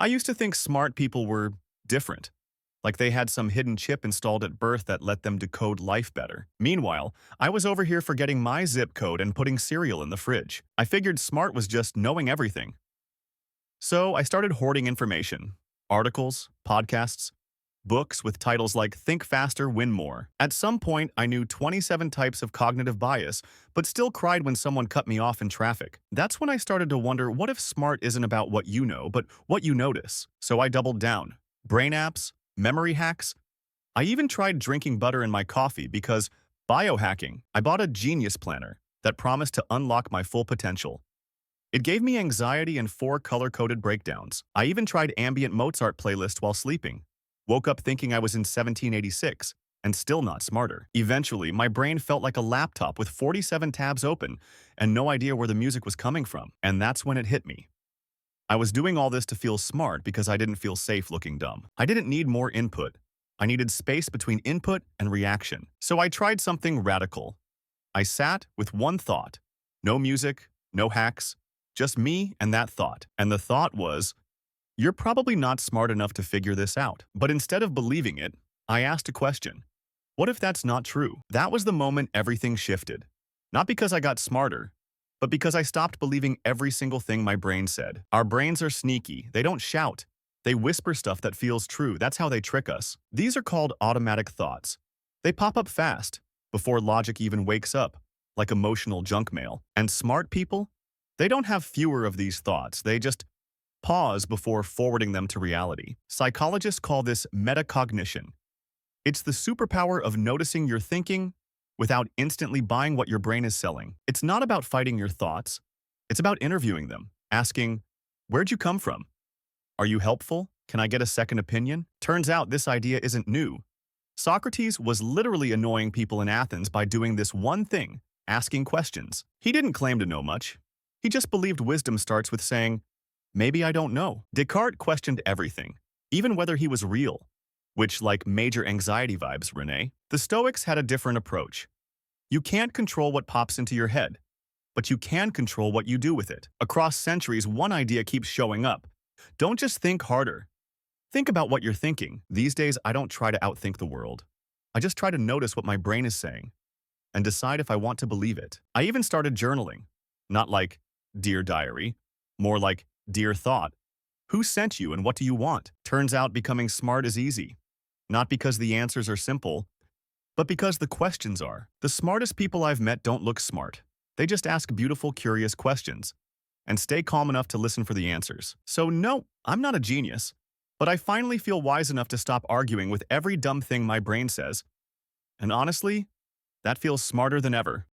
I used to think smart people were different, like they had some hidden chip installed at birth that let them decode life better. Meanwhile, I was over here forgetting my zip code and putting cereal in the fridge. I figured smart was just knowing everything. So I started hoarding information, articles, podcasts, books with titles like Think Faster, Win More. At some point, I knew 27 types of cognitive bias, but still cried when someone cut me off in traffic. That's when I started to wonder, what if smart isn't about what you know, but what you notice? So I doubled down. Brain apps, memory hacks. I even tried drinking butter in my coffee because biohacking. I bought a genius planner that promised to unlock my full potential. It gave me anxiety and 4 color-coded breakdowns. I even tried ambient Mozart playlist while sleeping. Woke up thinking I was in 1786, and still not smarter. Eventually, my brain felt like a laptop with 47 tabs open and no idea where the music was coming from. And that's when it hit me. I was doing all this to feel smart because I didn't feel safe looking dumb. I didn't need more input. I needed space between input and reaction. So I tried something radical. I sat with one thought. No music, no hacks, just me and that thought. And the thought was, you're probably not smart enough to figure this out. But instead of believing it, I asked a question. What if that's not true? That was the moment everything shifted. Not because I got smarter, but because I stopped believing every single thing my brain said. Our brains are sneaky. They don't shout. They whisper stuff that feels true. That's how they trick us. These are called automatic thoughts. They pop up fast, before logic even wakes up, like emotional junk mail. And smart people? They don't have fewer of these thoughts. They just pause before forwarding them to reality. Psychologists call this metacognition. It's the superpower of noticing your thinking without instantly buying what your brain is selling. It's not about fighting your thoughts. It's about interviewing them, asking, where'd you come from? Are you helpful? Can I get a second opinion? Turns out this idea isn't new. Socrates was literally annoying people in Athens by doing this one thing, asking questions. He didn't claim to know much. He just believed wisdom starts with saying, maybe I don't know. Descartes questioned everything, even whether he was real, which, like major anxiety vibes, Renee. The Stoics had a different approach. You can't control what pops into your head, but you can control what you do with it. Across centuries, one idea keeps showing up. Don't just think harder. Think about what you're thinking. These days, I don't try to outthink the world. I just try to notice what my brain is saying and decide if I want to believe it. I even started journaling. Not like, Dear Diary, more like, Dear Thought. Who sent you and what do you want? Turns out becoming smart is easy. Not because the answers are simple, but because the questions are. The smartest people I've met don't look smart. They just ask beautiful, curious questions and stay calm enough to listen for the answers. So no, I'm not a genius, but I finally feel wise enough to stop arguing with every dumb thing my brain says. And honestly, that feels smarter than ever.